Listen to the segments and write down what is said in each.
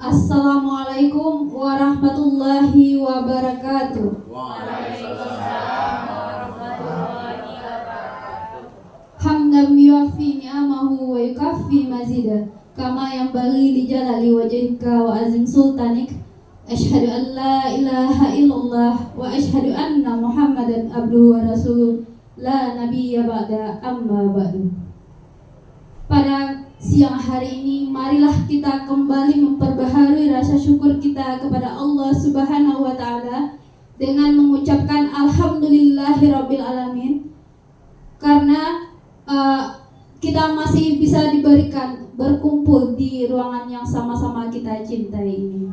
Assalamualaikum warahmatullahi wabarakatuh. Waalaikumsalam warahmatullahi wabarakatuh. Hamdan yuwaffi ni'amahu wa yukaffi mazidah kama yanbaghi li jalali wajhika wa azim sultanik. Asyhadu an la ilaha illallah wa asyhadu anna Muhammadan abduhu wa rasuluh la nabiyya ba'da amma ba'du. Pada siang hari ini marilah kita kembali memperbaharui rasa syukur kita kepada Allah Subhanahu wa taala dengan mengucapkan alhamdulillahirabbil alamin karena kita masih bisa diberikan berkumpul di ruangan yang sama-sama kita cintai ini.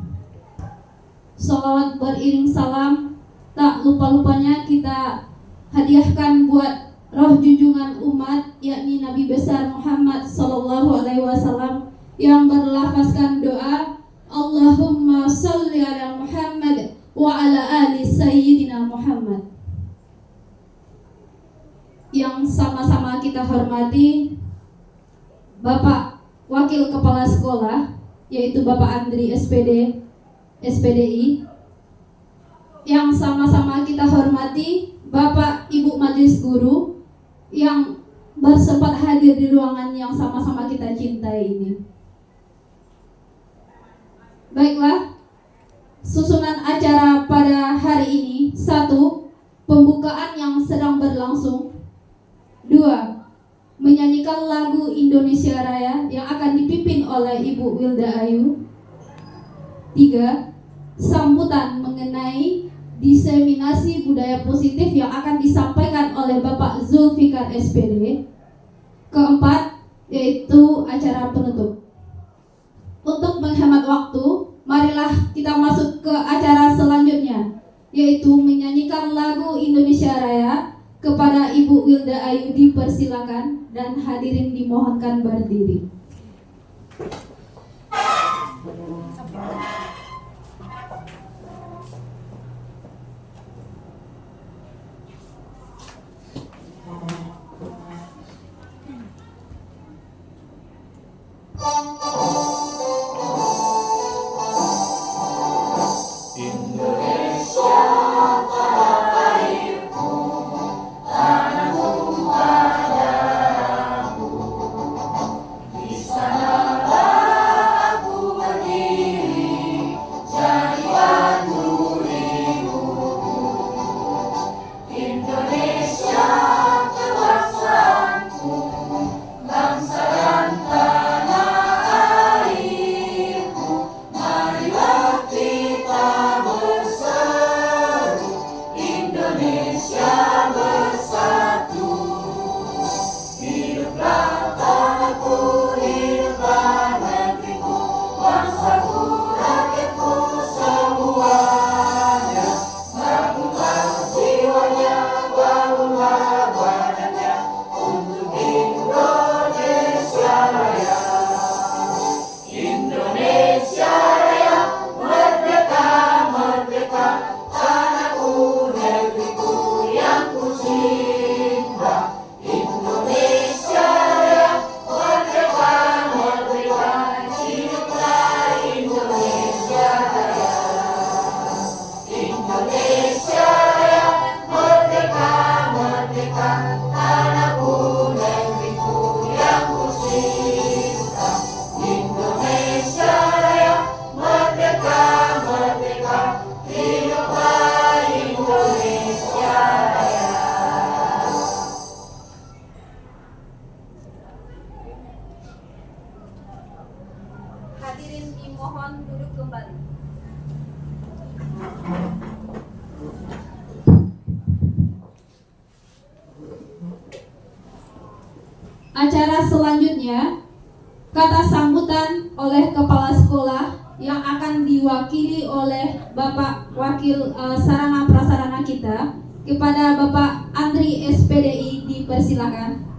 Sholawat beriring salam tak lupa-lupanya kita hadiahkan buat roh junjungan umat, yakni Nabi besar Muhammad sallallahu alaihi wasallam yang berlafazkan doa Allahumma sholli ala Muhammad wa ala ali sayyidina Muhammad. Yang sama-sama kita hormati Bapak Wakil Kepala Sekolah, yaitu Bapak Andri SPDI. Yang sama-sama kita hormati Bapak Ibu Majelis Guru yang bersempat hadir di ruangan yang sama-sama kita cintai ini. Baiklah, susunan acara pada hari ini: 1. Pembukaan yang sedang berlangsung. 2. Menyanyikan lagu Indonesia Raya yang akan dipimpin oleh Ibu Wilda Ayu. 3. Sambutan mengenai diseminasi budaya positif yang akan disampaikan oleh Bapak Zulfikar SPD. 4. Yaitu acara penutup. Untuk menghemat waktu, marilah kita masuk ke acara selanjutnya, yaitu menyanyikan lagu Indonesia Raya. Kepada Ibu Wilda Ayu dipersilakan dan hadirin dimohonkan berdiri. Hadirin dimohon duduk kembali. Acara selanjutnya, kata sambutan oleh kepala sekolah yang akan diwakili oleh Bapak Wakil Sarana Prasarana kita kepada Bapak Andri SPDI dipersilakan.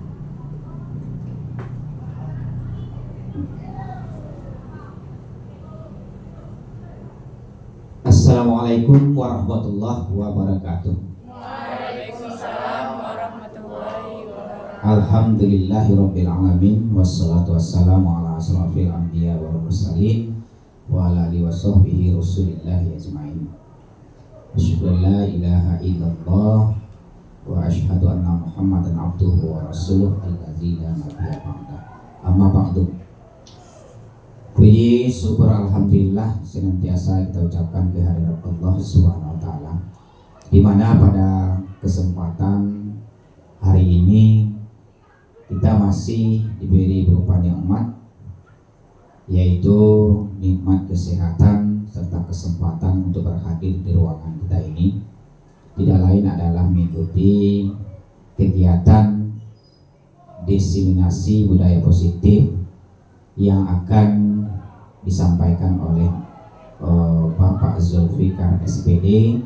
Assalamualaikum warahmatullahi wabarakatuh. Waalaikumsalam warahmatullahi wabarakatuh. Alhamdulillahirabbil alamin wassalatu wassalamu ala asrofil anbiya wal mursalin wa ala alihi wa sahbihi rasulillahi ajma'in. Asyhadu an la ilaha illallah wa asyhadu anna Muhammadan abduhu wa rasuluh allazi la nabiyya ba'da. Amma ba'du. Puji syukur alhamdulillah senantiasa kita ucapkan kehadirat Allah Subhanahu wa taala, di mana pada kesempatan hari ini kita masih diberi berupa nikmat, yaitu nikmat kesehatan serta kesempatan untuk berhadir di ruangan kita ini. Tidak lain adalah mengikuti kegiatan diseminasi budaya positif yang akan disampaikan oleh Bapak Zulfikar SPD.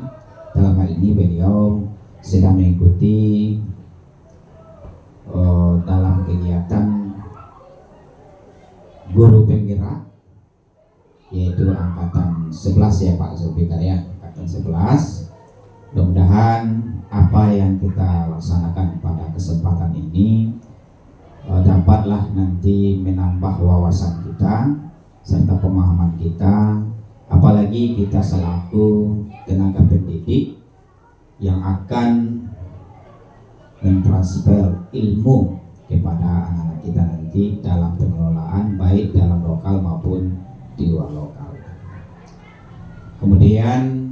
Dalam hal ini beliau sedang mengikuti dalam kegiatan guru penggerak, yaitu angkatan 11 ya Pak Zulfikar ya, angkatan 11. Mudah-mudahan apa yang kita laksanakan pada kesempatan ini dapatlah nanti menambah wawasan kita serta pemahaman kita, apalagi kita selaku tenaga pendidik yang akan mentransfer ilmu kepada anak-anak kita nanti dalam pengelolaan baik dalam lokal maupun di luar lokal. Kemudian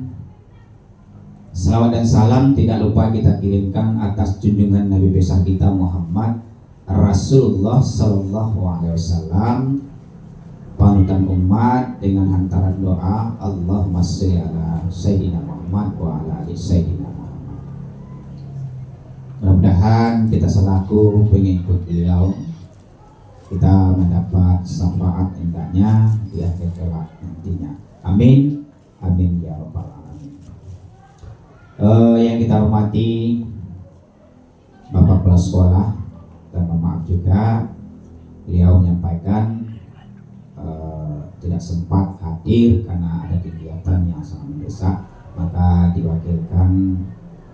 salawat dan salam tidak lupa kita kirimkan atas junjungan Nabi besar kita Muhammad Rasulullah Sallallahu Alaihi Wasallam, panutan umat, dengan hantaran doa Allahumma sholli ala Sayyidina Muhammad wa ala ali Sayyidina Muhammad. Mudah-mudahan kita selaku pengikut beliau kita mendapat syafaat indahnya di akhir kelak nantinya. Amin, amin ya rabbal alamin. Yang kita hormati Bapak Kepala Sekolah, dan maaf juga beliau menyampaikan tidak sempat hadir karena ada kegiatan yang sangat mendesak, maka diwakilkan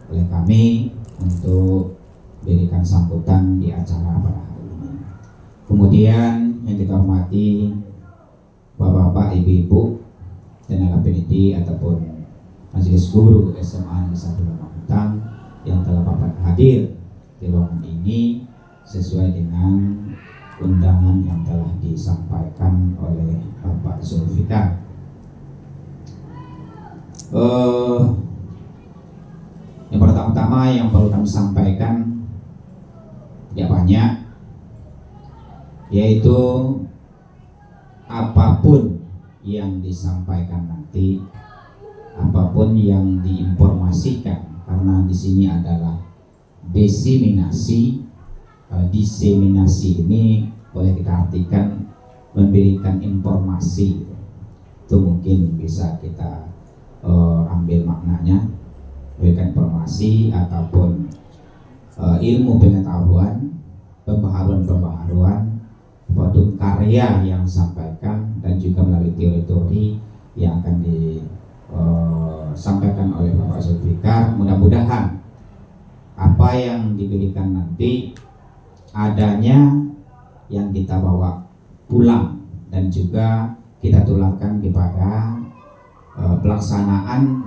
oleh kami untuk berikan sambutan di acara pada hari ini. Kemudian yang kita hormati Bapak-bapak, Ibu-ibu, tenaga pendidik ataupun majelis guru SMA Negeri 1 Lumajang yang telah Bapak hadir di ruangan ini sesuai dengan undangan yang telah disampaikan oleh Bapak Zulfikar. Yang pertama-tama yang perlu kami sampaikan tidak banyak, yaitu apapun yang disampaikan nanti, apapun yang diinformasikan, karena di sini adalah diseminasi. Diseminasi ini boleh kita artikan memberikan informasi, itu mungkin bisa kita ambil maknanya, memberikan informasi ataupun ilmu pengetahuan, pembaharuan ataupun karya yang disampaikan, dan juga melalui teori-teori yang akan disampaikan oleh Bapak Zulfikar. Mudah-mudahan apa yang diberikan nanti adanya yang kita bawa pulang dan juga kita tularkan kepada pelaksanaan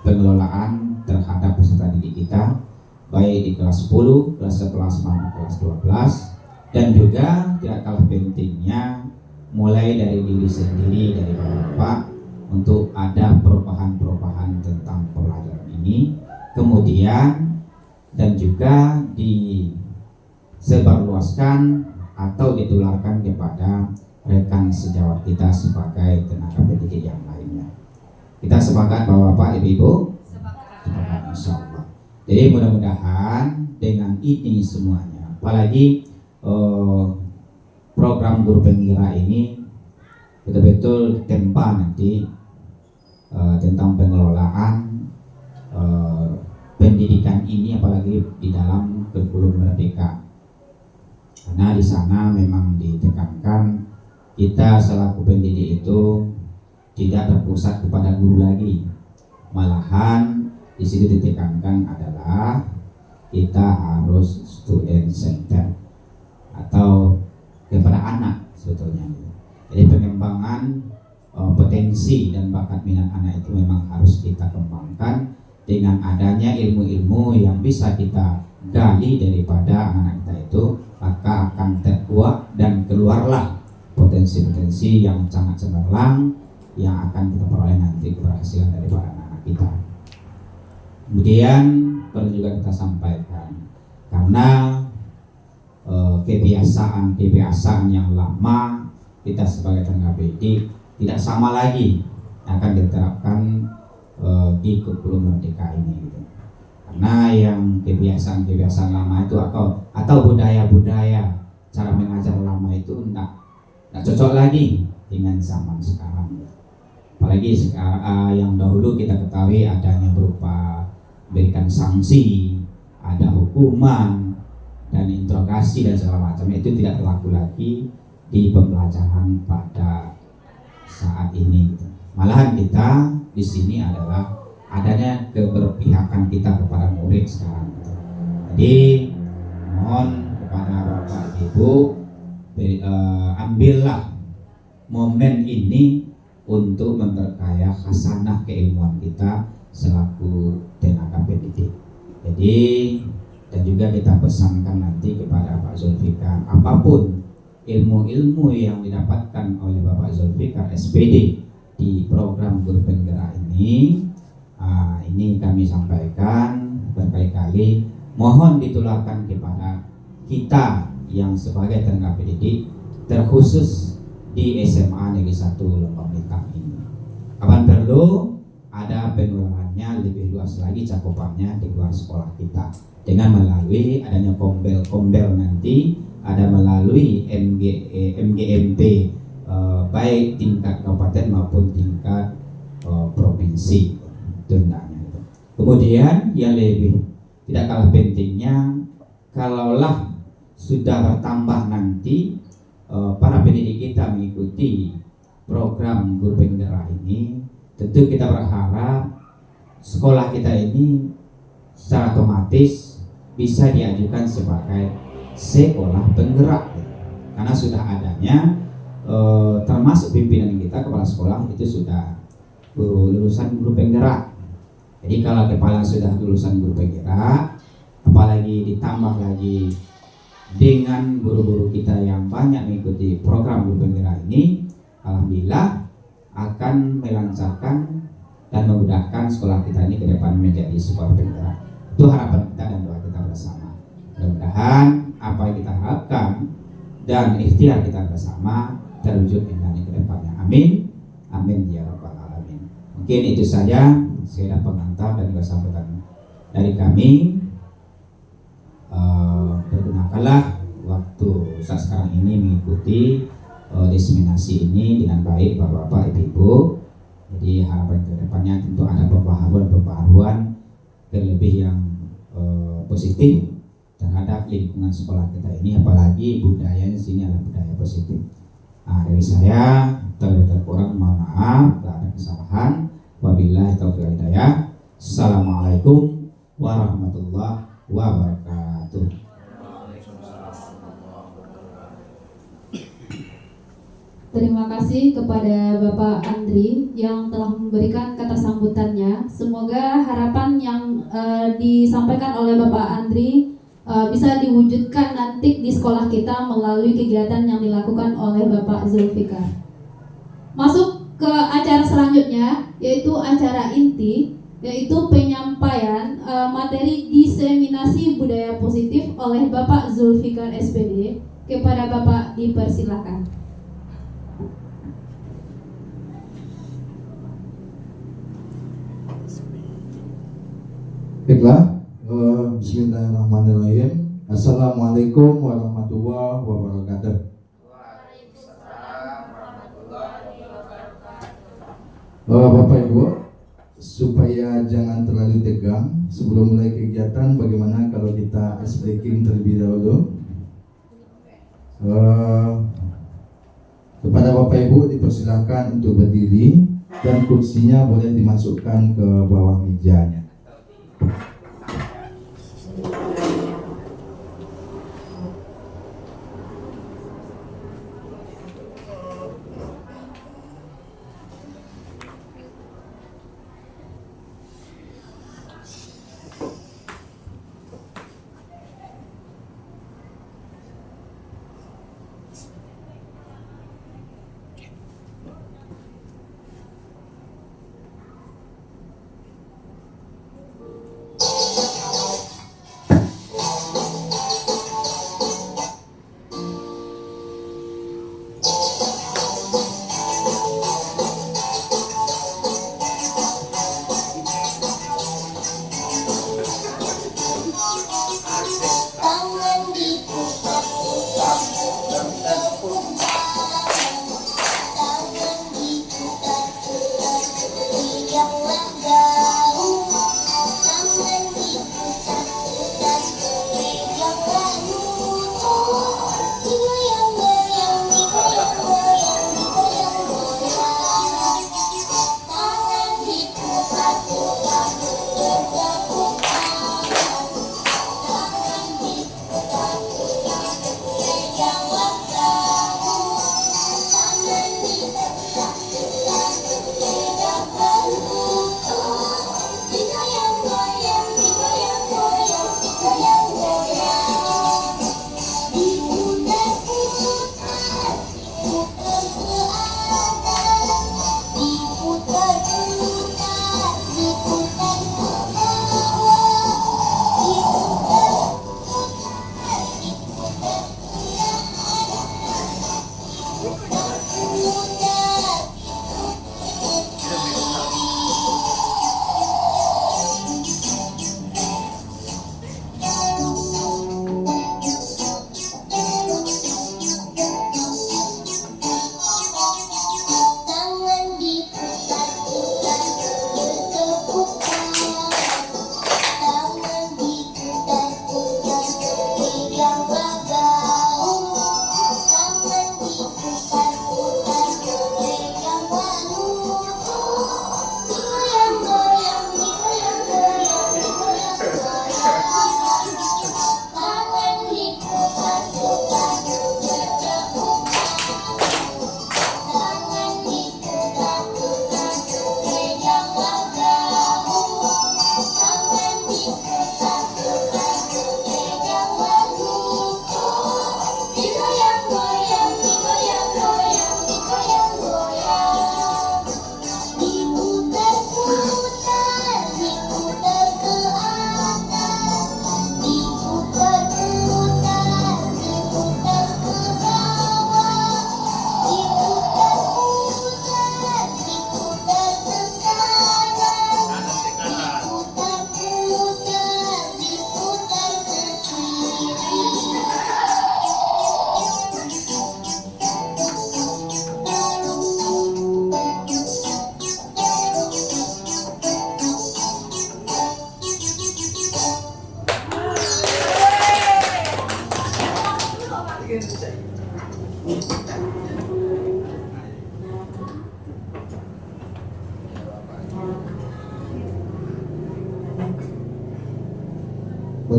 pengelolaan terhadap peserta didik kita, baik di kelas 10, kelas 11, maupun kelas 12, dan juga tidak kalah pentingnya mulai dari diri sendiri, dari Bapak, untuk ada perubahan-perubahan tentang pelajaran ini, kemudian dan juga disebarluaskan atau ditularkan kepada rekan sejawat kita sebagai tenaga pendidik yang lainnya. Kita sepakat bahwa Bapak Ibu? Sepakat, insya Allah. Jadi mudah-mudahan dengan ini semuanya, apalagi program guru penggerak ini betul-betul tempa nanti tentang pengelolaan pendidikan ini, apalagi di dalam kurikulum Merdeka. Karena di sana memang ditekankan kita selaku pendidik itu tidak berpusat kepada guru lagi, malahan di sini ditekankan adalah kita harus student center atau kepada anak sebetulnya. Jadi pengembangan potensi dan bakat minat anak itu memang harus kita kembangkan dengan adanya ilmu-ilmu yang bisa kita gali daripada anak kita itu, maka akan terkuat dan keluarlah potensi-potensi yang sangat cemerlang yang akan kita peroleh nanti keberhasilan daripada anak-anak kita. Kemudian perlu juga kita sampaikan, karena kebiasaan yang lama kita sebagai tenaga pendidik tidak sama lagi akan diterapkan di kurikulum Merdeka ini gitu. Karena yang kebiasaan lama itu atau budaya-budaya cara mengajar lama itu enggak cocok lagi dengan zaman sekarang. Apalagi sekarang yang dahulu kita ketahui adanya berupa berikan sanksi, ada hukuman dan interogasi dan segala macam, itu tidak berlaku lagi di pembelajaran pada saat ini. Malahan kita di sini adalah adanya keberpihakan kita kepada murid sekarang. Jadi mohon kepada Bapak Ibu, ambillah momen ini untuk memperkaya khasanah keilmuan kita selaku tenaga pendidik. Jadi dan juga kita pesankan nanti kepada Pak Zulfikar, apapun ilmu-ilmu yang didapatkan oleh Bapak Zulfikar SPD di program Guru Penggerak ini kami sampaikan berkali-kali, mohon ditularkan kepada kita yang sebagai tenaga pendidik, terkhusus di SMA Negeri 1 Lembang Melintang ini. Kapan perlu ada penularannya lebih luas lagi cakupannya di luar sekolah kita, dengan melalui adanya kombel nanti, ada melalui MGMP baik tingkat kabupaten maupun tingkat provinsi tundanya. Kemudian yang lebih tidak kalah pentingnya, kalaulah sudah bertambah nanti para pendidik kita mengikuti program Guru Penggerak ini, tentu kita berharap sekolah kita ini secara otomatis bisa diajukan sebagai sekolah penggerak, karena sudah adanya termasuk pimpinan kita, kepala sekolah itu sudah lulusan Guru Penggerak. Jadi kalau kepala sudah lulusan Guru Penggerak, apalagi ditambah lagi dengan guru-guru kita yang banyak mengikuti program Guru Penggerak ini, alhamdulillah akan melancarkan dan memudahkan sekolah kita ini ke depan menjadi sekolah penggerak. Itu harapan kita dan doa kita bersama. Mudah-mudahan apa yang kita harapkan dan ikhtiar kita bersama terwujud dengan ke depannya. Amin. Amin ya rabbal alamin. Mungkin itu saja saya pengantar dan juga sambutan dari kami. Pergunakanlah waktu saat sekarang ini mengikuti diseminasi ini dengan baik Bapak-bapak, Ibu-ibu. Jadi harapan ke depannya tentu ada pembaharuan terlebih yang positif terhadap lingkungan sekolah kita ini, apalagi budayanya di sini adalah budaya positif. Dari saya terkurang mohon maaf, tidak ada kesalahan. Wabillahi taufiq wal hidayah. Assalamualaikum warahmatullahi wabarakatuh. Terima kasih kepada Bapak Andri yang telah memberikan kata sambutannya. Semoga harapan yang disampaikan oleh Bapak Andri bisa diwujudkan nanti di sekolah kita melalui kegiatan yang dilakukan oleh Bapak Zulfikar. Masuk ke acara selanjutnya, yaitu acara inti, yaitu penyampaian materi diseminasi budaya positif oleh Bapak Zulfikar SPD. Kepada Bapak dipersilakan. Baiklah, bismillahirrahmanirrahim. Assalamualaikum warahmatullahi wabarakatuh. Bapak Ibu, supaya jangan terlalu tegang sebelum mulai kegiatan, bagaimana kalau kita ice breaking terlebih dahulu? Kepada Bapak Ibu dipersilakan untuk berdiri dan kursinya boleh dimasukkan ke bawah mejanya.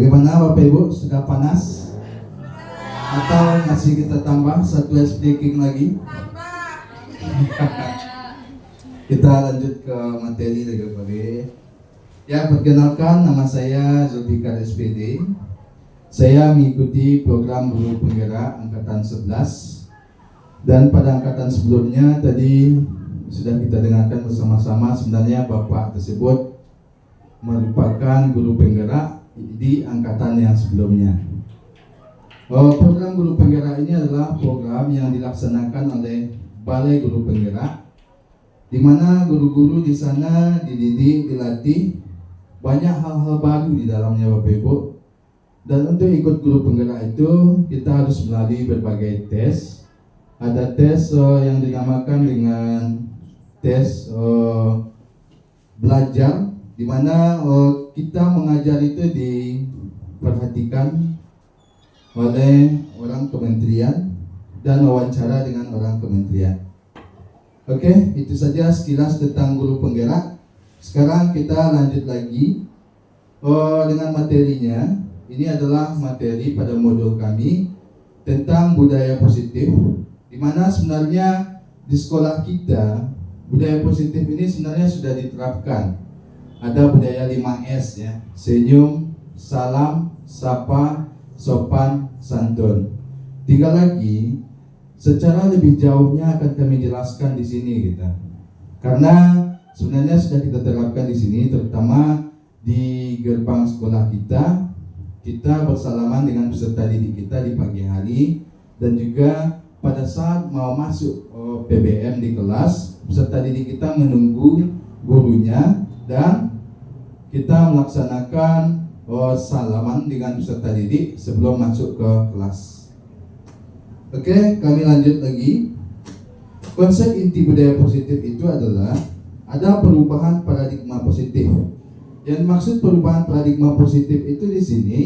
Bagaimana Bapak Ibu? Sudah panas? Atau masih kita tambah satu speaking lagi? Kita lanjut ke materi lagi Bapak Ibu. Ya, perkenalkan, nama saya Zulfikar SPD. Saya mengikuti program guru penggerak angkatan 11. Dan pada angkatan sebelumnya tadi sudah kita dengarkan bersama-sama, sebenarnya Bapak tersebut merupakan guru penggerak di angkatan yang sebelumnya. Program guru penggerak ini adalah program yang dilaksanakan oleh Balai Guru Penggerak, di mana guru-guru di sana dididik, dilatih banyak hal-hal baru di dalamnya Bapak Ibu. Dan untuk ikut guru penggerak itu kita harus melalui berbagai tes. Ada tes yang dinamakan dengan tes belajar, di mana kita mengajar itu diperhatikan oleh orang kementerian dan wawancara dengan orang kementerian. Oke, itu saja sekilas tentang guru penggerak. Sekarang kita lanjut lagi dengan materinya. Ini adalah materi pada modul kami tentang budaya positif, di mana sebenarnya di sekolah kita budaya positif ini sebenarnya sudah diterapkan. Ada budaya 5S ya, senyum, salam, sapa, sopan, santun. 3 lagi, secara lebih jauhnya akan kami jelaskan di sini kita. Karena sebenarnya sudah kita terapkan di sini, terutama di gerbang sekolah kita. Kita bersalaman dengan peserta didik kita di pagi hari, dan juga pada saat mau masuk PBM di kelas, peserta didik kita menunggu gurunya dan kita melaksanakan salaman dengan peserta didik sebelum masuk ke kelas. Oke, kami lanjut lagi. Konsep inti budaya positif itu adalah ada perubahan paradigma positif. Yang dimaksud perubahan paradigma positif itu di sini,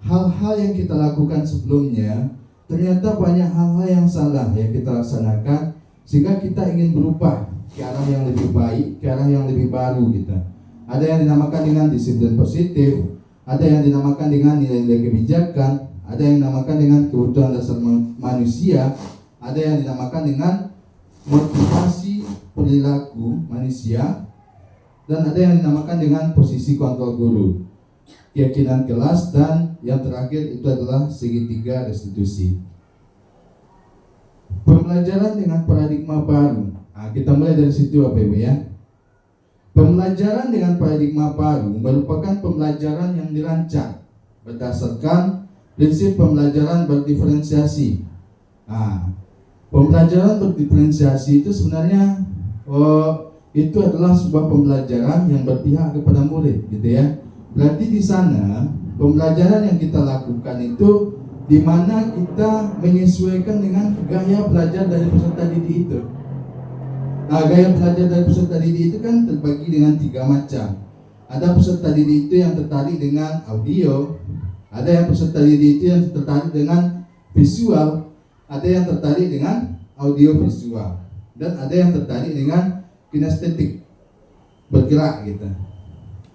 hal-hal yang kita lakukan sebelumnya ternyata banyak hal-hal yang salah yang kita laksanakan, sehingga kita ingin berubah ke arah yang lebih baik, ke arah yang lebih baru kita. Ada yang dinamakan dengan disiplin positif, ada yang dinamakan dengan nilai-nilai kebijakan, ada yang dinamakan dengan kebutuhan dasar manusia, ada yang dinamakan dengan motivasi perilaku manusia, dan ada yang dinamakan dengan posisi kontrol guru, keyakinan kelas, dan yang terakhir itu adalah segitiga restitusi. Pembelajaran dengan paradigma baru. Nah, kita mulai dari situ Bapak Ibu ya. Pembelajaran dengan paradigma baru merupakan pembelajaran yang dirancang berdasarkan prinsip pembelajaran berdiferensiasi. Nah, pembelajaran berdiferensiasi itu sebenarnya itu adalah sebuah pembelajaran yang berpihak kepada murid, gitu ya. Berarti di sana pembelajaran yang kita lakukan itu di mana kita menyesuaikan dengan gaya belajar dari peserta didik itu. Nah, gaya belajar dari peserta didik itu kan terbagi dengan 3 macam. Ada peserta didik itu yang tertarik dengan audio, ada yang peserta didik itu yang tertarik dengan visual, ada yang tertarik dengan audio visual, dan ada yang tertarik dengan kinestetik, bergerak gitu.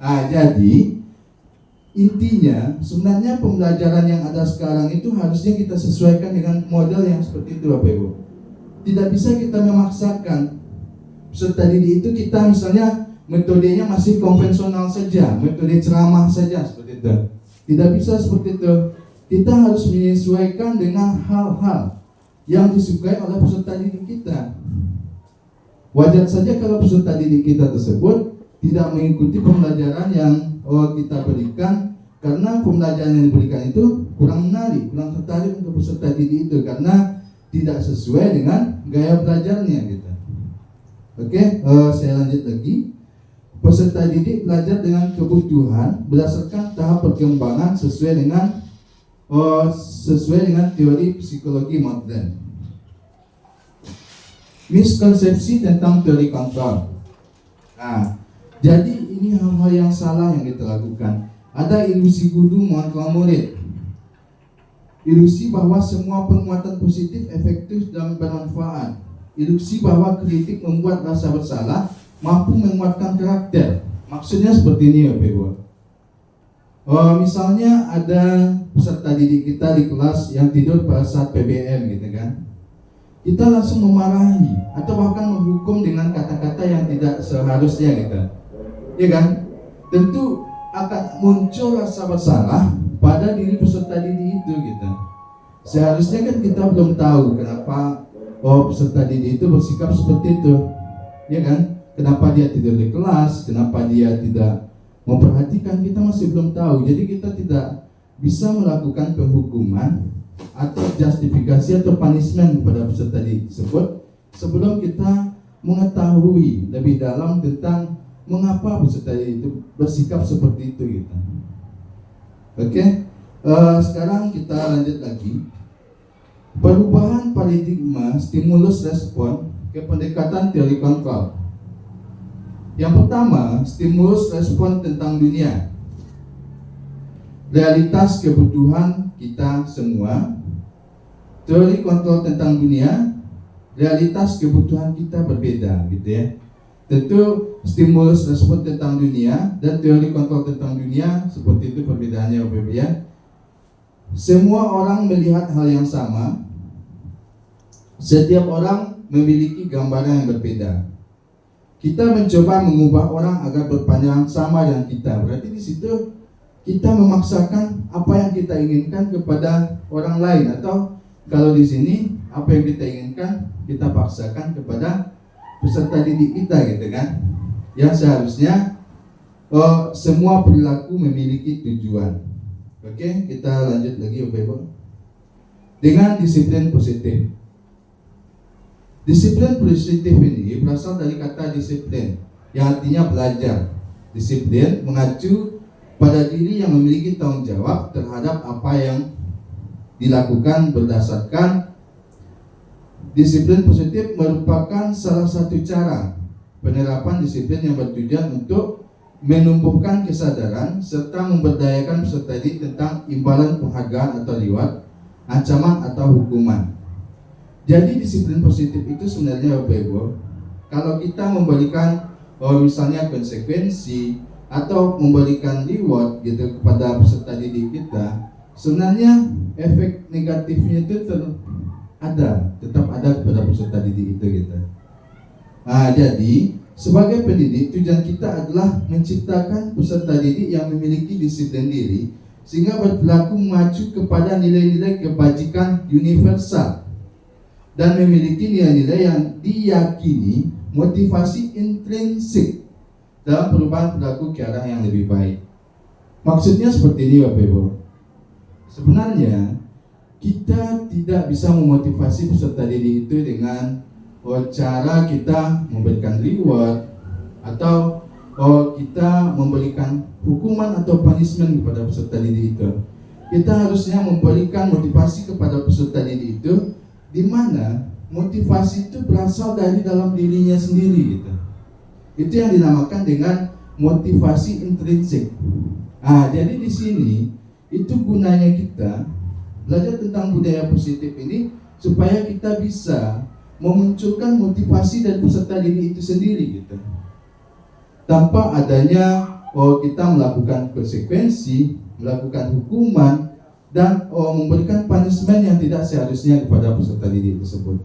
Nah, jadi intinya sebenarnya pembelajaran yang ada sekarang itu harusnya kita sesuaikan dengan model yang seperti itu Bapak Ibu. Tidak bisa kita memaksakan peserta didik itu, kita misalnya metodenya masih konvensional saja, metode ceramah saja seperti itu. Tidak bisa seperti itu. Kita harus menyesuaikan dengan hal-hal yang disukai oleh peserta didik kita. Wajar saja kalau peserta didik kita tersebut tidak mengikuti pembelajaran yang kita berikan, karena pembelajaran yang diberikan itu kurang menarik, kurang tertarik untuk peserta didik itu, karena tidak sesuai dengan gaya belajarnya gitu. Oke, saya lanjut lagi. Peserta didik belajar dengan kebutuhan berdasarkan tahap perkembangan sesuai dengan teori psikologi modern. Miskonsepsi tentang teori kontrol. Nah, jadi ini hal-hal yang salah yang kita lakukan. Ada ilusi guru mengontrol murid. Ilusi bahwa semua penguatan positif efektif dan bermanfaat. Ilusi bahwa kritik membuat rasa bersalah, mampu menguatkan karakter. Maksudnya seperti ini ya Bapak Ibu. Misalnya ada peserta didik kita di kelas yang tidur pada saat PBM gitu kan, kita langsung memarahi atau bahkan menghukum dengan kata-kata yang tidak seharusnya gitu, ya kan? Tentu akan muncul rasa bersalah pada diri peserta didik itu gitu. Seharusnya kan kita belum tahu kenapa peserta didik itu bersikap seperti itu, ya kan? Kenapa dia tidur di kelas, kenapa dia tidak memperhatikan, kita masih belum tahu. Jadi kita tidak bisa melakukan penghukuman atau justifikasi atau punishment kepada peserta didik tersebut sebelum kita mengetahui lebih dalam tentang mengapa peserta didik itu bersikap seperti itu gitu. Oke, sekarang kita lanjut lagi. Perubahan paradigma stimulus respon ke pendekatan teori kontrol. Yang pertama, stimulus respon tentang dunia, realitas kebutuhan kita semua. Teori kontrol tentang dunia, realitas kebutuhan kita berbeda gitu ya. Tentu stimulus respon tentang dunia dan teori kontrol tentang dunia seperti itu perbedaannya Bapak Ibu ya. Semua orang melihat hal yang sama. Setiap orang memiliki gambaran yang berbeda. Kita mencoba mengubah orang agar berpandangan sama dengan kita. Berarti di situ kita memaksakan apa yang kita inginkan kepada orang lain, atau kalau di sini apa yang kita inginkan kita paksakan kepada peserta didik kita gitu kan. Yang seharusnya semua perilaku memiliki tujuan. Oke, kita lanjut lagi Bapak Ibu. Dengan disiplin positif. Disiplin positif ini berasal dari kata disiplin yang artinya belajar. Disiplin mengacu pada diri yang memiliki tanggung jawab terhadap apa yang dilakukan berdasarkan. Disiplin positif merupakan salah satu cara penerapan disiplin yang bertujuan untuk menumbuhkan kesadaran serta memberdayakan peserta didik tentang imbalan penghargaan atau reward, ancaman atau hukuman. Jadi disiplin positif itu sebenarnya Bapak Ibu, kalau kita memberikan misalnya konsekuensi atau memberikan reward gitu kepada peserta didik kita, sebenarnya efek negatifnya itu tetap ada kepada peserta didik itu gitu. Jadi sebagai pendidik, tujuan kita adalah menciptakan peserta didik yang memiliki disiplin diri sehingga berperilaku mengacu kepada nilai-nilai kebajikan universal dan memiliki nilai-nilai yang diyakini motivasi intrinsik dalam perubahan perilaku ke arah yang lebih baik. Maksudnya seperti ini Bapak Ibu. Sebenarnya kita tidak bisa memotivasi peserta didik itu dengan cara kita memberikan reward atau kita memberikan hukuman atau punishment kepada peserta didik itu. Kita harusnya memberikan motivasi kepada peserta didik itu, di mana motivasi itu berasal dari dalam dirinya sendiri gitu. Itu yang dinamakan dengan motivasi intrinsik. Jadi di sini itu gunanya kita belajar tentang budaya positif ini supaya kita bisa memunculkan motivasi dari peserta didik itu sendiri gitu. Tanpa adanya kita melakukan konsekuensi, melakukan hukuman, dan memberikan punishment yang tidak seharusnya kepada peserta didik tersebut.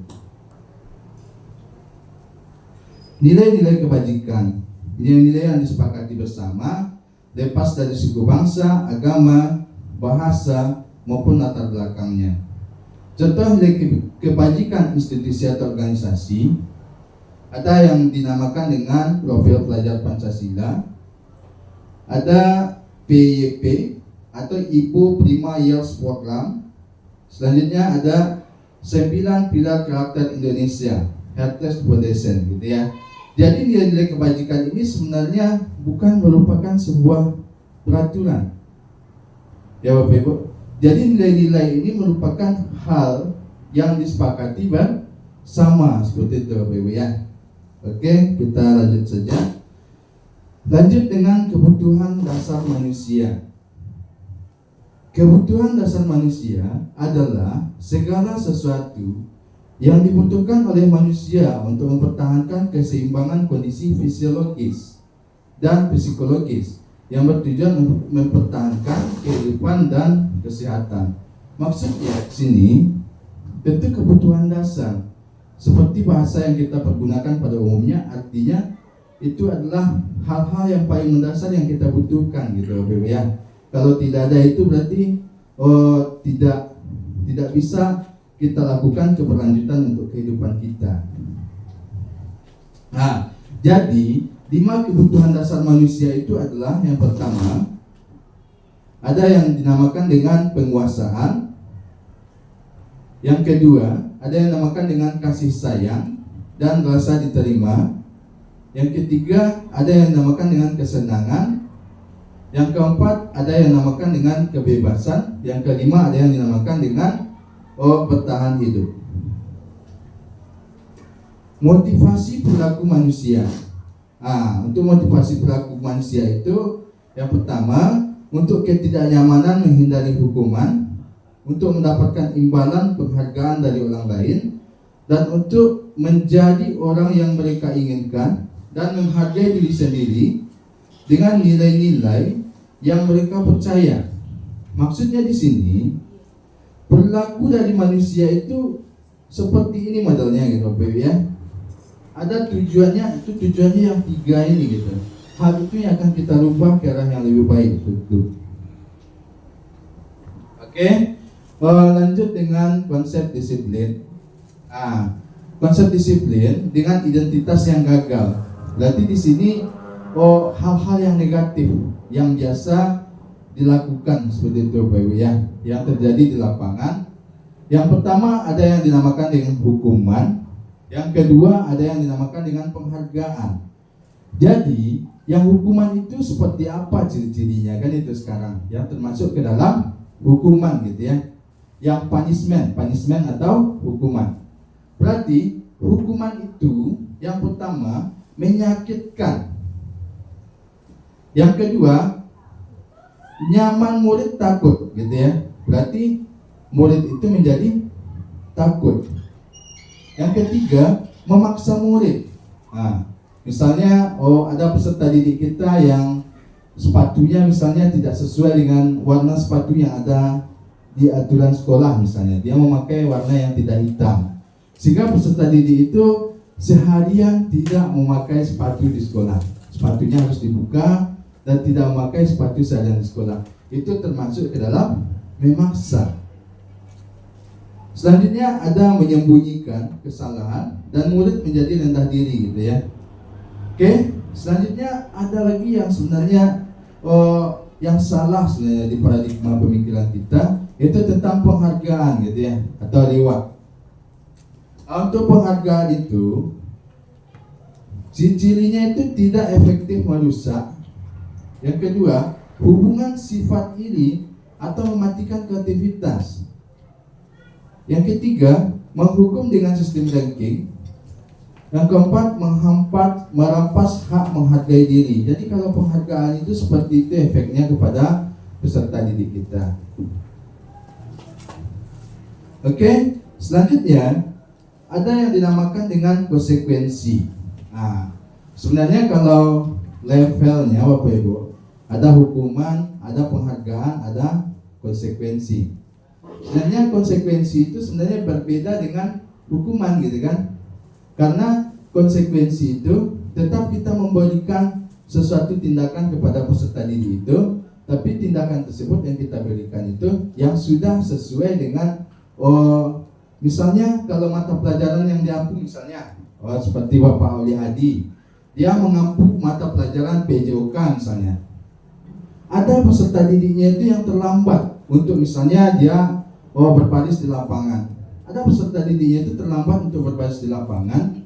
Nilai-nilai kebajikan, nilai-nilai yang disepakati bersama, lepas dari suku bangsa, agama, bahasa, maupun latar belakangnya. Contoh nilai kebajikan institusi atau organisasi, ada yang dinamakan dengan profil pelajar Pancasila, ada PYP atau Ibu Prima Years Program. Selanjutnya ada 9 pilar karakter Indonesia, Heritage Foundation gitu ya. Jadi nilai-nilai kebajikan ini sebenarnya bukan merupakan sebuah peraturan ya Bapak Ibu. Jadi nilai-nilai ini merupakan hal yang disepakati bersama seperti itu Bapak Ibu ya. Oke, kita lanjut saja. Lanjut dengan kebutuhan dasar manusia. Kebutuhan dasar manusia adalah segala sesuatu yang dibutuhkan oleh manusia untuk mempertahankan keseimbangan kondisi fisiologis dan psikologis yang bertujuan untuk mempertahankan kehidupan dan kesehatan. Maksudnya di sini tentu kebutuhan dasar seperti bahasa yang kita pergunakan pada umumnya, artinya itu adalah hal-hal yang paling mendasar yang kita butuhkan gitu Bapak ya. Kalau tidak ada itu berarti tidak bisa kita lakukan keberlanjutan untuk kehidupan kita. Nah, jadi 5 kebutuhan dasar manusia itu adalah yang pertama, ada yang dinamakan dengan penguasaan. Yang kedua, ada yang dinamakan dengan kasih sayang dan rasa diterima. Yang ketiga, ada yang dinamakan dengan kesenangan. Yang keempat, ada yang dinamakan dengan kebebasan. Yang kelima, ada yang dinamakan dengan bertahan hidup. Motivasi perilaku manusia. Untuk motivasi perilaku manusia itu, yang pertama, untuk ketidaknyamanan menghindari hukuman, untuk mendapatkan imbalan penghargaan dari orang lain, dan untuk menjadi orang yang mereka inginkan dan menghargai diri sendiri dengan nilai-nilai yang mereka percaya. Maksudnya di sini perilaku dari manusia itu seperti ini modelnya gitu Bapak ya. Ada tujuannya, itu tujuannya yang 3 ini gitu. Hal itu yang akan kita rubah ke arah yang lebih baik gitu. Oke. Lanjut dengan konsep disiplin. Konsep disiplin dengan identitas yang gagal. Berarti di sini hal-hal yang negatif yang biasa dilakukan seperti itu Bapak Ibu ya, yang terjadi di lapangan. Yang pertama ada yang dinamakan dengan hukuman. Yang kedua ada yang dinamakan dengan penghargaan. Jadi yang hukuman itu seperti apa ciri-cirinya kan itu sekarang yang termasuk ke dalam hukuman gitu ya. Yang punishment atau hukuman. Berarti hukuman itu yang pertama menyakitkan. Yang kedua nyaman murid takut gitu ya. Berarti murid itu menjadi takut. Yang ketiga memaksa murid. Misalnya ada peserta didik kita yang sepatunya misalnya tidak sesuai dengan warna sepatu yang ada di aturan sekolah misalnya, dia memakai warna yang tidak hitam, sehingga peserta didik itu seharian tidak memakai sepatu di sekolah, sepatunya harus dibuka dan tidak memakai sepatu seharian di sekolah. Itu termasuk ke dalam memaksa. Selanjutnya ada menyembunyikan kesalahan dan murid menjadi rendah diri gitu ya. Oke, selanjutnya ada lagi yang sebenarnya yang salah sebenarnya di paradigma pemikiran kita, itu tentang penghargaan gitu ya, atau reward. Untuk penghargaan itu cirinya itu tidak efektif merusak. Yang kedua, hubungan sifat iri atau mematikan kreativitas. Yang ketiga, menghukum dengan sistem ranking. Yang keempat, merampas hak menghargai diri. Jadi kalau penghargaan itu seperti itu efeknya kepada peserta didik kita. Oke, selanjutnya ada yang dinamakan dengan konsekuensi. Sebenarnya kalau levelnya Bapak Ibu, ada hukuman, ada penghargaan, ada konsekuensi. Sebenarnya konsekuensi itu sebenarnya berbeda dengan hukuman gitu kan. Karena konsekuensi itu tetap kita memberikan sesuatu tindakan kepada peserta didik itu, tapi tindakan tersebut yang kita berikan itu yang sudah sesuai dengan misalnya kalau mata pelajaran yang diampu misalnya seperti Bapak Auli Hadi, dia mengampu mata pelajaran PJOK misalnya. Ada peserta didiknya itu yang terlambat untuk misalnya dia berbaris di lapangan. Ada peserta didiknya itu terlambat untuk berbaris di lapangan.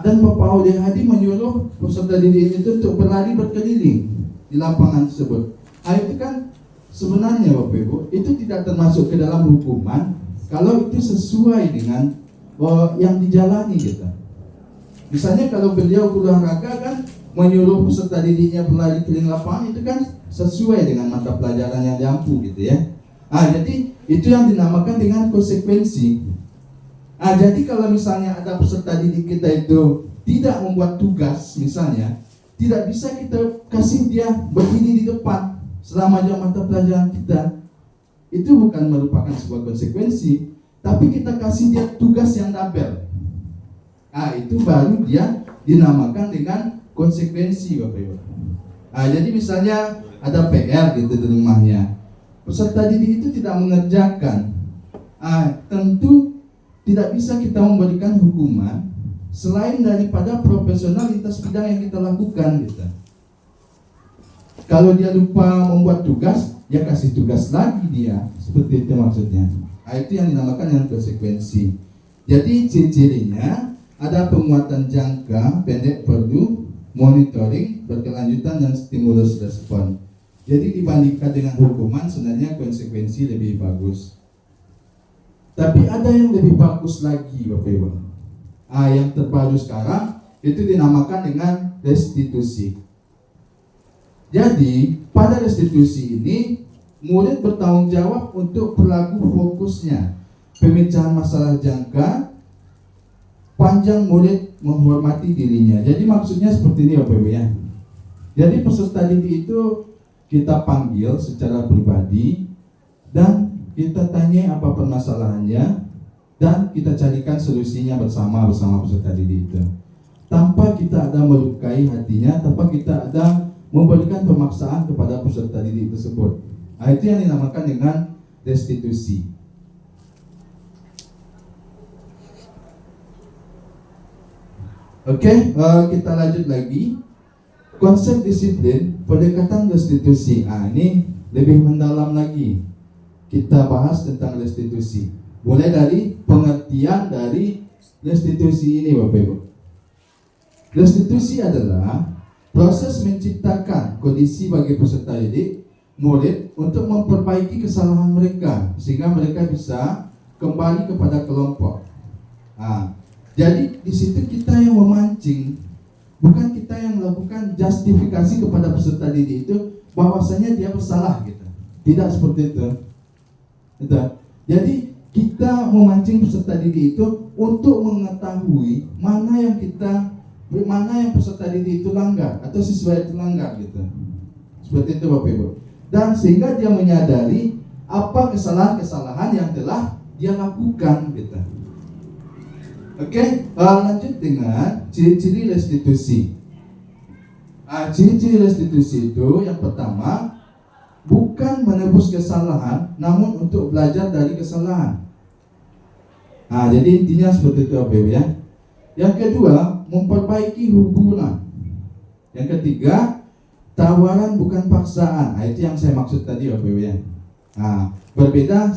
Dan Bapak Auli Hadi menyuruh peserta didik itu untuk berlari berkeliling di lapangan tersebut. Itu kan sebenarnya Bapak Ibu, itu tidak termasuk ke dalam hukuman kalau itu sesuai dengan yang dijalani gitu. Misalnya kalau beliau berolahraga kan menyuruh peserta didiknya berlari keliling lapangan, itu kan sesuai dengan mata pelajaran yang diampu gitu ya. Jadi itu yang dinamakan dengan konsekuensi. Jadi kalau misalnya ada peserta didik kita itu tidak membuat tugas misalnya, tidak bisa kita kasih dia berdiri di depan selama jam mata pelajaran kita. Itu bukan merupakan sebuah konsekuensi, tapi kita kasih dia tugas yang double. Itu baru dia dinamakan dengan konsekuensi, Bapak Ibu. Jadi misalnya ada PR gitu di rumahnya, peserta didik itu tidak mengerjakan, tentu tidak bisa kita memberikan hukuman selain daripada profesionalitas bidang yang kita lakukan gitu. Kalau dia lupa membuat tugas, ya kasih tugas lagi dia, seperti itu maksudnya. Itu yang dinamakan dengan konsekuensi. Jadi ciri-cirinya ada penguatan jangka pendek perlu, monitoring, berkelanjutan, dan stimulus respon. Jadi dibandingkan dengan hukuman, sebenarnya konsekuensi lebih bagus. Tapi ada yang lebih bagus lagi, Bapak Ibu. Yang terbaru sekarang itu dinamakan dengan restitusi. Jadi pada restitusi ini murid bertanggung jawab untuk perilaku fokusnya, pemecahan masalah jangka, panjang murid menghormati dirinya. Jadi maksudnya seperti ini, Bapak Ibu ya. Jadi peserta didik itu kita panggil secara pribadi dan kita tanya apa permasalahannya dan kita carikan solusinya bersama peserta didik itu. Tanpa kita ada melukai hatinya, tanpa kita ada memberikan pemaksaan kepada peserta didik tersebut. Itu yang dinamakan dengan restitusi. Oke, kita lanjut lagi. Konsep disiplin, pendekatan restitusi. Ini lebih mendalam lagi. Kita bahas tentang restitusi. Mulai dari pengertian dari restitusi ini, Bapak Ibu. Restitusi adalah proses menciptakan kondisi bagi peserta didik, murid untuk memperbaiki kesalahan mereka sehingga mereka bisa kembali kepada kelompok. Jadi di situ kita yang memancing, bukan kita yang melakukan justifikasi kepada peserta didik itu bahwasanya dia bersalah gitu. Tidak seperti itu. Jadi kita memancing peserta didik itu untuk mengetahui mana yang peserta didik itu langgar atau siswa itu langgar gitu. Seperti itu, Bapak Ibu. Dan sehingga dia menyadari apa kesalahan-kesalahan yang telah dia lakukan gitu. Oke, lanjut dengan ciri-ciri restitusi. Ciri-ciri restitusi itu yang pertama, bukan menebus kesalahan, namun untuk belajar dari kesalahan. Jadi intinya seperti itu, Bapak Ibu ya. Yang kedua, memperbaiki hubungan. Yang ketiga, tawaran bukan paksaan. Itu yang saya maksud tadi, Bapak Ibu ya.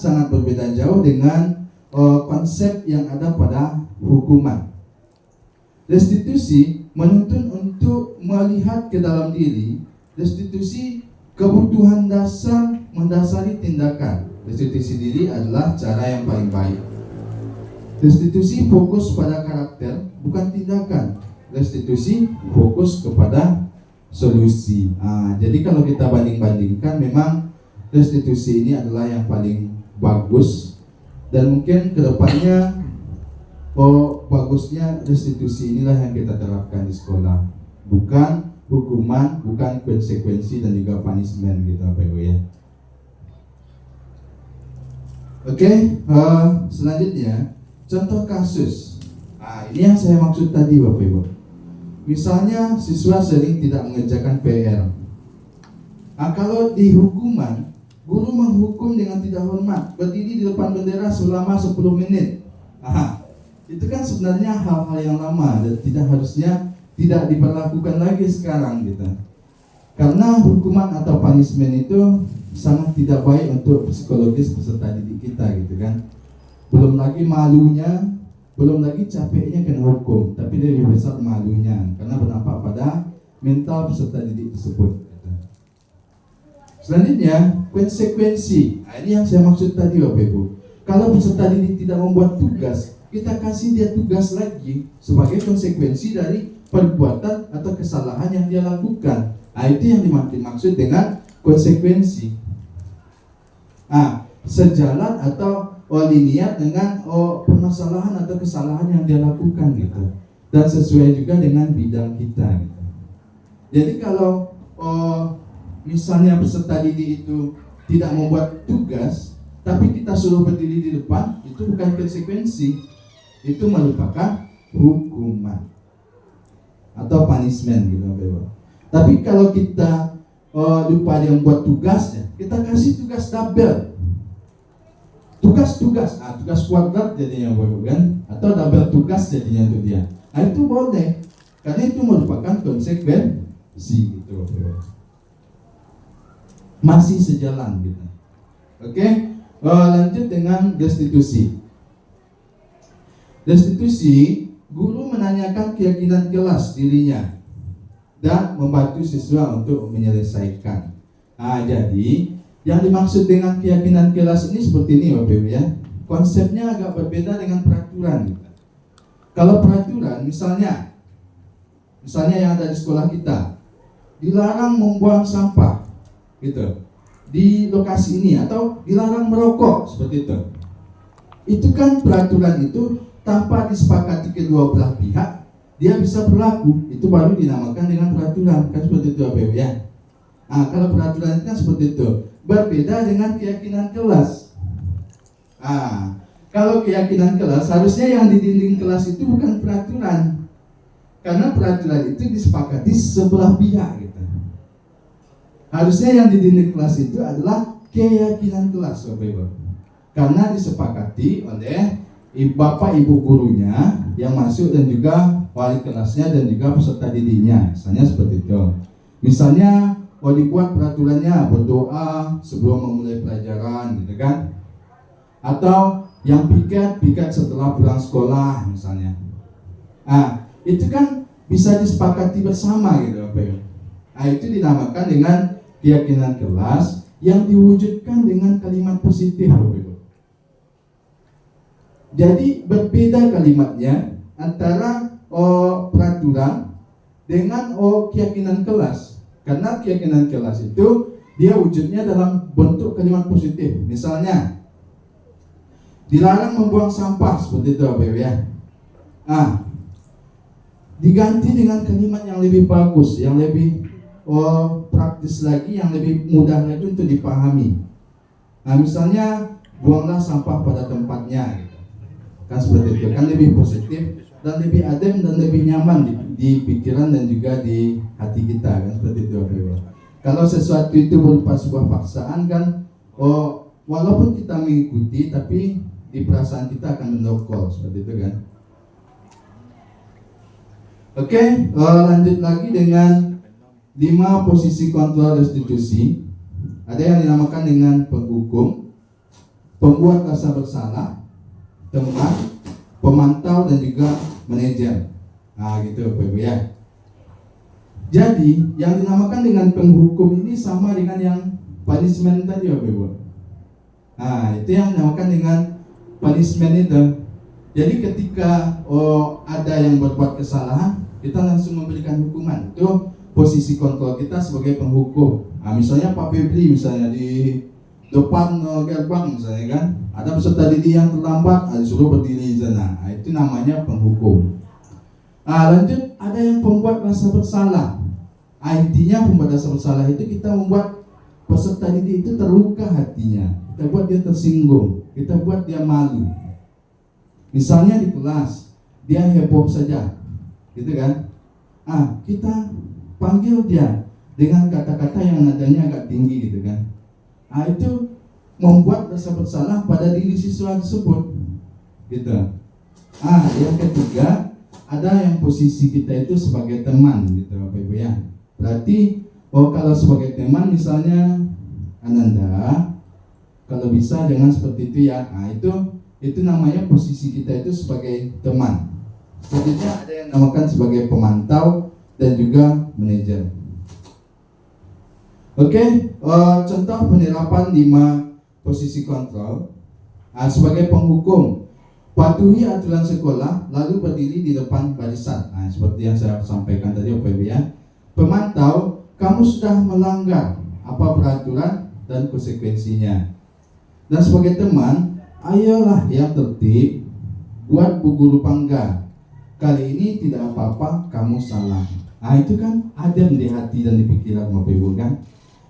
Sangat berbeda jauh dengan konsep yang ada pada hukuman. Restitusi menuntun untuk melihat ke dalam diri. Restitusi kebutuhan dasar mendasari tindakan. Restitusi diri adalah cara yang paling baik. Restitusi fokus pada karakter, bukan tindakan. Restitusi fokus kepada solusi. Jadi kalau kita banding-bandingkan, memang restitusi ini adalah yang paling bagus. Dan mungkin kedepannya bagusnya restitusi inilah yang kita terapkan di sekolah, bukan hukuman, bukan konsekuensi dan juga punishment gitu, Bapak Ibu ya. Oke, selanjutnya contoh kasus. Ini yang saya maksud tadi, Bapak Ibu. Misalnya siswa sering tidak mengerjakan PR. Kalau di hukuman, guru menghukum dengan tidak hormat, berdiri di depan bendera selama 10 menit. Itu kan sebenarnya hal-hal yang lama dan tidak diberlakukan lagi sekarang gitu. Karena hukuman atau punishment itu sangat tidak baik untuk psikologis peserta didik kita gitu kan. Belum lagi malunya, belum lagi capeknya kena hukum, tapi dia lebih besar malunya karena berdampak pada mental peserta didik tersebut. Selanjutnya, konsekuensi. Ini yang saya maksud tadi, Bapak Ibu. Kalau peserta didik tidak membuat tugas, kita kasih dia tugas lagi sebagai konsekuensi dari perbuatan atau kesalahan yang dia lakukan. Itu yang dimaksud dengan konsekuensi. Sejalan atau linear dengan permasalahan atau kesalahan yang dia lakukan gitu. Dan sesuai juga dengan bidang kita gitu. Jadi kalau misalnya peserta didik itu tidak membuat tugas, tapi kita suruh berdiri di depan, itu bukan konsekuensi, itu merupakan hukuman atau punishment gitu. Tapi kalau kita lupa dia membuat tugasnya, kita kasih tugas double, tugas kuadrat jadinya kan, atau double tugas jadinya untuk dia. Nah itu boleh, karena itu merupakan konsekuensi gitu. Masih sejalan gitu. Oke, lanjut dengan destitusi. Destitusi, guru menanyakan keyakinan kelas dirinya dan membantu siswa untuk menyelesaikan. Jadi yang dimaksud dengan keyakinan kelas ini seperti ini Bapak Ibu ya. Konsepnya agak berbeda dengan peraturan gitu. Kalau peraturan misalnya yang ada di sekolah kita, dilarang membuang sampah gitu di lokasi ini, atau dilarang merokok seperti itu. Itu kan peraturan itu tanpa disepakati kedua belah pihak, dia bisa berlaku. Itu baru dinamakan dengan peraturan, kan seperti itu Bapak Ibu ya. Kalau peraturan itu kan seperti itu. Berbeda dengan keyakinan kelas. Kalau keyakinan kelas, harusnya yang di dinding kelas itu bukan peraturan, karena peraturan itu disepakati sebelah pihak gitu. Harusnya yang di dinding kelas itu adalah keyakinan kelas Bapak Ibu, karena disepakati oleh bapak ibu gurunya yang masuk dan juga wali kelasnya dan juga peserta didiknya. Misalnya seperti itu. Misalnya dibuat peraturannya berdoa sebelum memulai pelajaran gitu kan, atau yang piket setelah pulang sekolah misalnya. Itu kan bisa disepakati bersama gitu Bapak Ibu. Itu dinamakan dengan keyakinan kelas yang diwujudkan dengan kalimat positif Bapak Ibu. Jadi berbeda kalimatnya antara peraturan dengan keyakinan kelas. Karena keyakinan kelas itu dia wujudnya dalam bentuk kalimat positif. Misalnya dilarang membuang sampah seperti itu Bapak Ibu ya. Diganti dengan kalimat yang lebih bagus, yang lebih praktis lagi, yang lebih mudah lagi untuk dipahami. Misalnya buanglah sampah pada tempatnya gitu. Kan seperti itu, kan lebih positif dan lebih adem dan lebih nyaman di pikiran dan juga di hati kita, kan seperti itu Bapak Ibu. Kalau sesuatu itu berupa sebuah paksaan kan, walaupun kita mengikuti tapi di perasaan kita akan mendokol seperti itu kan. Oke, lanjut lagi dengan 5 posisi kontrol restitusi. Ada yang dinamakan dengan penghukum, pembuat rasa bersalah, teman, pemantau dan juga manajer. Gitu Bapak Ibu ya. Jadi yang dinamakan dengan penghukum ini sama dengan yang punishment tadi Bapak Ibu. Itu yang dinamakan dengan punishment itu. Jadi ketika ada yang berbuat kesalahan, kita langsung memberikan hukuman. Itu posisi kontrol kita sebagai penghukum. Misalnya Pak Febri misalnya di depan gerbang misalnya kan, ada peserta didik yang terlambat, disuruh berdiri di sana. Itu namanya penghukum. Lanjut, ada yang pembuat rasa bersalah. Intinya pembuat rasa bersalah itu kita membuat peserta didik itu terluka hatinya, kita buat dia tersinggung, kita buat dia malu. Misalnya di kelas dia heboh saja, gitu kan? Kita panggil dia dengan kata-kata yang nadanya agak tinggi, gitu kan? Itu membuat rasa bersalah pada diri siswa tersebut, gitu. Yang ketiga, ada yang posisi kita itu sebagai teman, gitu Bapak Ibu ya. Berarti kalau sebagai teman misalnya Ananda, kalau bisa jangan seperti itu ya. Itu namanya posisi kita itu sebagai teman. Selanjutnya ada yang namakan sebagai pemantau dan juga manajer. Oke, contoh penerapan 5 posisi kontrol. Sebagai penghukum, patuhi aturan sekolah lalu berdiri di depan barisan. Seperti yang saya sampaikan tadi Bapak Ibu ya. Pemantau, kamu sudah melanggar apa peraturan dan konsekuensinya. Dan sebagai teman, ayolah yang tertib, buat Bu Guru bangga. Kali ini tidak apa-apa, kamu salah. Nah itu kan adem di hati dan di pikiran Bapak Ibu kan.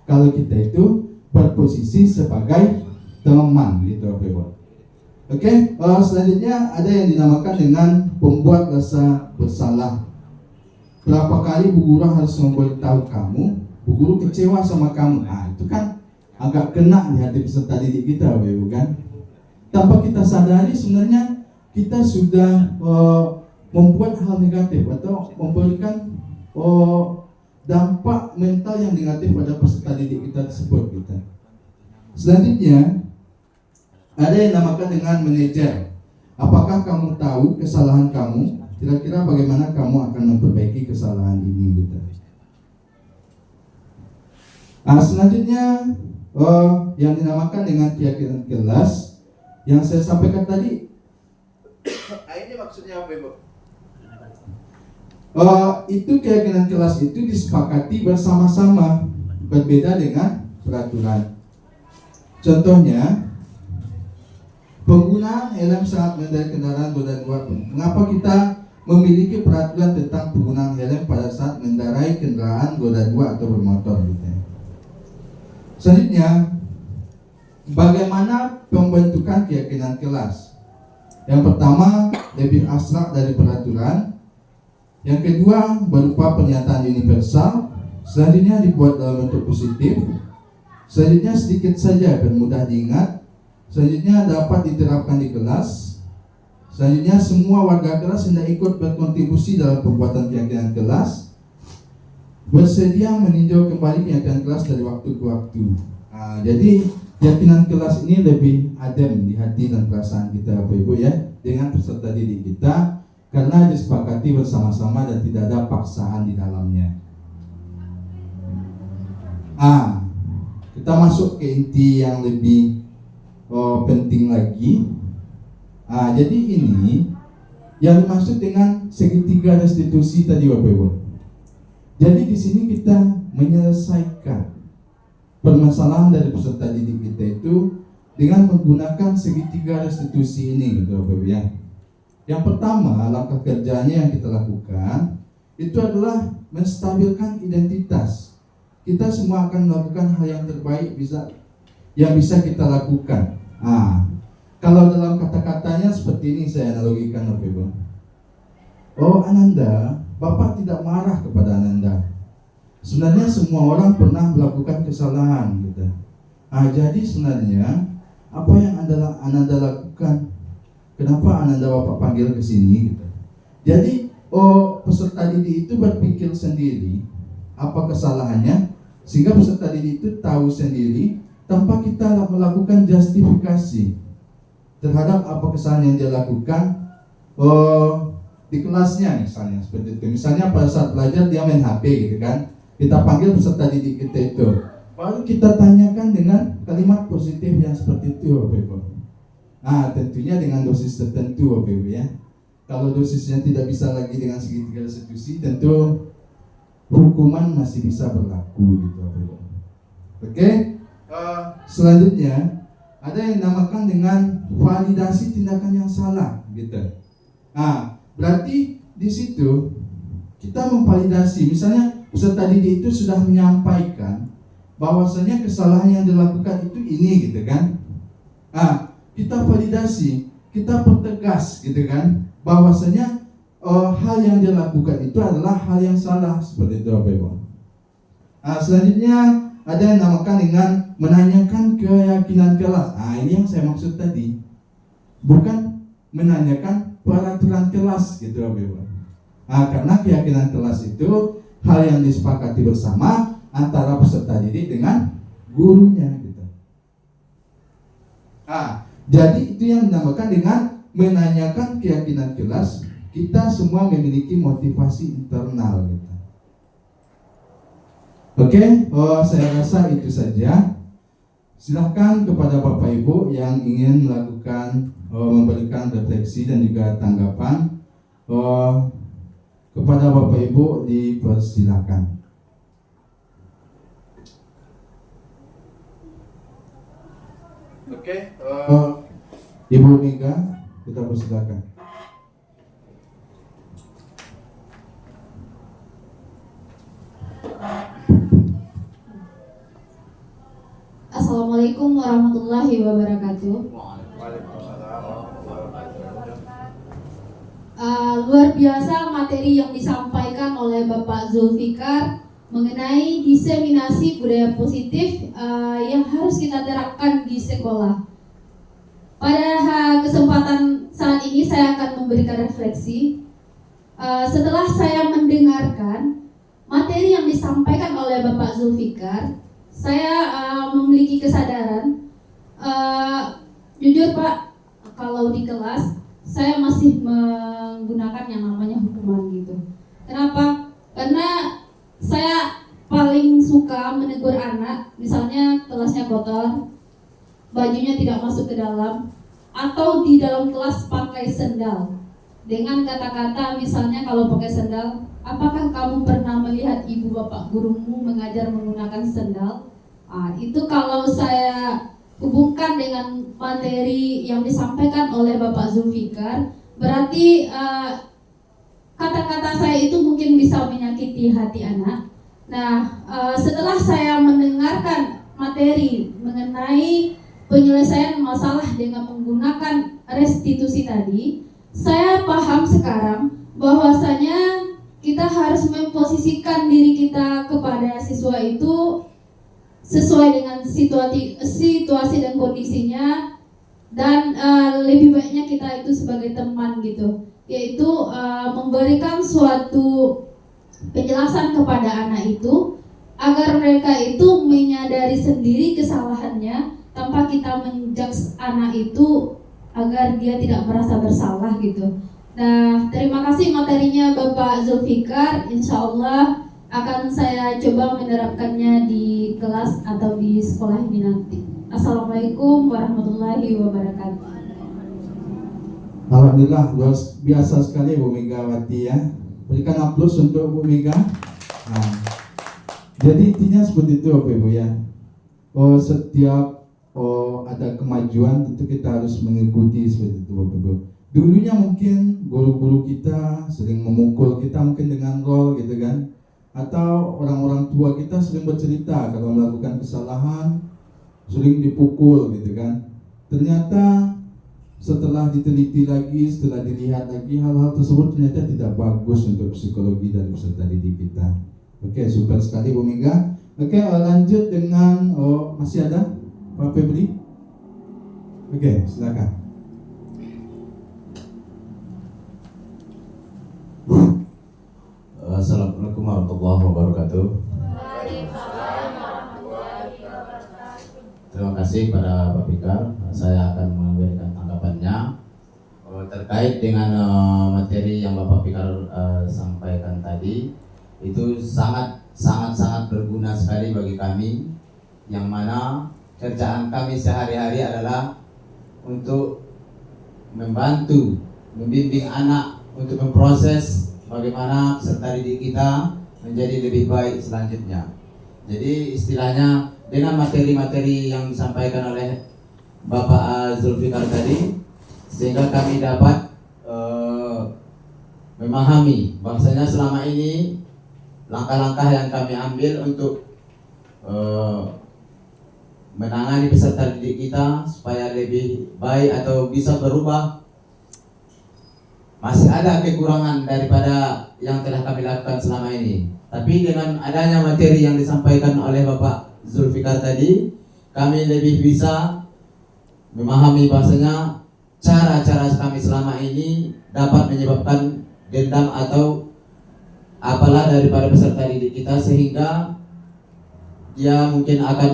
Kalau kita itu berposisi sebagai teman gitu Bapak Ibu. Oke, selanjutnya ada yang dinamakan dengan pembuat rasa bersalah. Berapa kali Bu Guru harus memberitahu kamu, Bu Guru kecewa sama kamu. Nah itu kan agak kena di hati peserta didik kita Bapak Ibu kan. Tanpa kita sadari sebenarnya kita sudah membuat hal negatif atau memberikan dampak mental yang negatif pada peserta didik kita tersebut kita. Selanjutnya ada yang dinamakan dengan manajer. Apakah kamu tahu kesalahan kamu? Kira-kira bagaimana kamu akan memperbaiki kesalahan ini gitu. Nah, selanjutnya yang dinamakan dengan keyakinan kelas yang saya sampaikan tadi. Ini maksudnya apa Ibu? Itu keyakinan kelas itu disepakati bersama-sama, berbeda dengan peraturan. Contohnya, penggunaan helm saat mengendarai kendaraan roda 2. Mengapa kita memiliki peraturan tentang penggunaan helm pada saat mengendarai kendaraan roda 2 atau bermotor gitu. Selanjutnya, bagaimana pembentukan keyakinan kelas? Yang pertama, lebih abstrak dari peraturan. Yang kedua, berupa pernyataan universal. Selanjutnya dibuat dalam bentuk positif. Selanjutnya sedikit saja dan mudah diingat. Selanjutnya dapat diterapkan di kelas. Selanjutnya semua warga kelas hendak ikut berkontribusi dalam pembuatan keyakinan kelas. Bersedia meninjau kembali keyakinan kelas dari waktu ke waktu. Jadi keyakinan kelas ini lebih adem di hati dan perasaan kita Bapak Ibu ya, dengan peserta didik kita, karena disepakati bersama-sama dan tidak ada paksaan di dalamnya. Kita masuk ke inti yang lebih penting lagi. Jadi ini yang dimaksud dengan segitiga restitusi tadi Bapak Ibu. Jadi di sini kita menyelesaikan permasalahan dari peserta didik kita itu dengan menggunakan segitiga restitusi ini gitu Bapak Ibu ya. Yang pertama, langkah kerjanya yang kita lakukan itu adalah menstabilkan identitas. Kita semua akan melakukan hal yang terbaik yang bisa kita lakukan. Kalau dalam kata-katanya seperti ini saya analogikan Bapak Ibu. Ananda, Bapak tidak marah kepada Ananda. Sebenarnya semua orang pernah melakukan kesalahan gitu. Jadi sebenarnya apa yang Ananda lakukan? Kenapa Ananda Bapak panggil ke sini gitu. Jadi peserta didik itu berpikir sendiri apa kesalahannya, sehingga peserta didik itu tahu sendiri tanpa kita melakukan justifikasi terhadap apa kesalahan yang dia lakukan di kelasnya misalnya seperti itu. Misalnya pada saat belajar dia main HP gitu kan, kita panggil peserta didik kita itu, baru kita tanyakan dengan kalimat positif yang seperti itu Bapak Ibu. Tentunya dengan dosis tertentu Bapak Ibu ya. Kalau dosisnya tidak bisa lagi dengan segitiga restitusi, tentu hukuman masih bisa berlaku gitu Bapak Ibu. Oke. Selanjutnya ada yang dinamakan dengan validasi tindakan yang salah gitu. Berarti di situ kita memvalidasi, misalnya peserta didik itu sudah menyampaikan bahwasanya kesalahan yang dilakukan itu ini gitu kan. Kita validasi, kita pertegas gitu kan, bahwasanya hal yang dilakukan itu adalah hal yang salah seperti itu Bapak Ibu. Selanjutnya ada yang dinamakan dengan menanyakan keyakinan kelas. Ini yang saya maksud tadi, bukan menanyakan peraturan kelas gitu Bapak Ibu. Karena keyakinan kelas itu hal yang disepakati bersama antara peserta didik dengan gurunya gitu. Jadi itu yang dinamakan dengan menanyakan keyakinan kelas. Kita semua memiliki motivasi internal gitu. Oke, saya rasa itu saja. Silahkan kepada Bapak Ibu yang ingin melakukan memberikan refleksi dan juga tanggapan, kepada Bapak Ibu dipersilakan. Oke, Ibu Mega, kita persilakan. Assalamualaikum warahmatullahi wabarakatuh. Luar biasa materi yang disampaikan oleh Bapak Zulfikar mengenai diseminasi budaya positif yang harus kita terapkan di sekolah. Pada kesempatan saat ini saya akan memberikan refleksi. Setelah saya mendengarkan materi yang disampaikan oleh Bapak Zulfikar, saya memiliki kesadaran, jujur Pak, kalau di kelas saya masih menggunakan yang namanya hukuman gitu. Kenapa? Karena saya paling suka menegur anak, misalnya kelasnya kotor, bajunya tidak masuk ke dalam, atau di dalam kelas pakai sendal. Dengan kata-kata misalnya kalau pakai sendal, apakah kamu pernah melihat ibu bapak gurumu mengajar menggunakan sendal? Itu kalau saya hubungkan dengan materi yang disampaikan oleh Bapak Zulfikar, berarti kata-kata saya itu mungkin bisa menyakiti hati anak. Nah, setelah saya mendengarkan materi mengenai penyelesaian masalah dengan menggunakan restitusi tadi, saya paham sekarang bahwasanya kita harus memposisikan diri kita kepada siswa itu sesuai dengan situasi dan kondisinya, dan lebih baiknya kita itu sebagai teman gitu, yaitu memberikan suatu penjelasan kepada anak itu agar mereka itu menyadari sendiri kesalahannya tanpa kita menjudge anak itu agar dia tidak merasa bersalah gitu. Nah, terima kasih materinya Bapak Zulfikar. Insya Allah akan saya coba menerapkannya di kelas atau di sekolah ini nanti. Assalamualaikum warahmatullahi wabarakatuh. Alhamdulillah, luar biasa sekali Bu Megawati ya. Berikan aplaus untuk Bu Mega. Nah, jadi intinya seperti itu Bapak Ibu ya. Setiap ada kemajuan tentu kita harus mengikuti seperti itu Bapak Ibu. Dulunya mungkin guru-guru kita sering memukul kita mungkin dengan roll gitu kan. Atau orang-orang tua kita sering bercerita kalau melakukan kesalahan sering dipukul gitu kan. Ternyata setelah diteliti lagi, setelah dilihat lagi, hal-hal tersebut ternyata tidak bagus untuk psikologi dari peserta didik kita. Oke, super sekali Bu Mega. Oke, lanjut dengan masih ada Pak Febri. Oke, silakan. Assalamualaikum warahmatullahi wabarakatuh. Terima kasih pada Pak Fikar. Saya akan memberikan tanggapannya terkait dengan materi yang Bapak Fikar sampaikan tadi. Itu sangat berguna sekali bagi kami, yang mana kerjaan kami sehari-hari adalah untuk membantu, membimbing anak untuk memproses bagaimana peserta didik kita menjadi lebih baik selanjutnya. Jadi istilahnya dengan materi-materi yang disampaikan oleh Bapak Zulfikar tadi, sehingga kami dapat memahami bahwasanya selama ini langkah-langkah yang kami ambil untuk menangani peserta didik kita supaya lebih baik atau bisa berubah, masih ada kekurangan daripada yang telah kami lakukan selama ini. Tapi dengan adanya materi yang disampaikan oleh Bapak Zulfikar tadi, kami lebih bisa memahami bahasanya cara-cara kami selama ini dapat menyebabkan dendam atau apalah daripada peserta didik kita, sehingga dia mungkin akan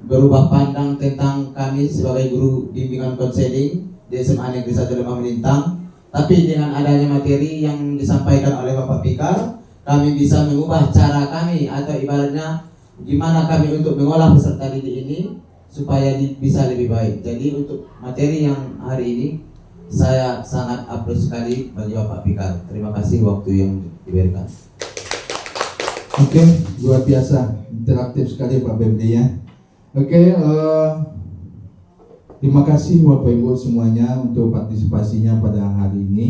berubah pandang tentang kami sebagai guru bimbingan konseling di SMA Negeri 1 Lembah Melintang. Tapi dengan adanya materi yang disampaikan oleh Bapak Fikar, kami bisa mengubah cara kami atau ibaratnya gimana kami untuk mengolah peserta didik ini supaya bisa lebih baik. Jadi untuk materi yang hari ini saya sangat aplaus sekali bagi Bapak Fikar. Terima kasih waktu yang diberikan. Oke, luar biasa, interaktif sekali Pak Febri ya. Oke, terima kasih Bapak Ibu semuanya untuk partisipasinya pada hari ini.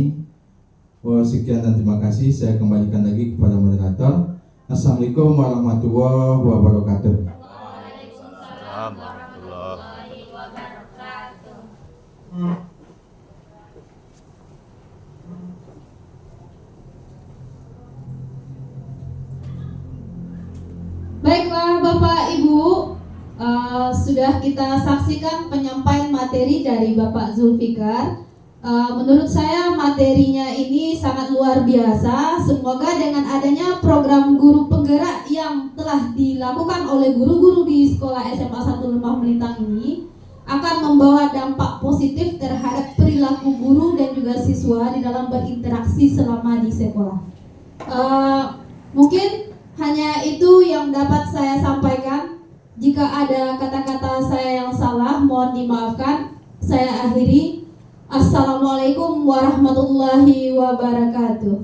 Sekian dan terima kasih. Saya kembalikan lagi kepada moderator. Assalamualaikum warahmatullahi wabarakatuh. Waalaikumsalam warahmatullahi wabarakatuh. Baiklah Bapak Ibu, sudah kita saksikan penyampaian materi dari Bapak Zulfikar. Menurut saya materinya ini sangat luar biasa. Semoga dengan adanya program guru penggerak yang telah dilakukan oleh guru-guru di sekolah SMA 1 Lembah Melintang ini akan membawa dampak positif terhadap perilaku guru dan juga siswa di dalam berinteraksi selama di sekolah. Mungkin hanya itu yang dapat saya sampaikan. Jika ada kata-kata saya yang salah, mohon dimaafkan. Saya akhiri. Assalamualaikum warahmatullahi wabarakatuh.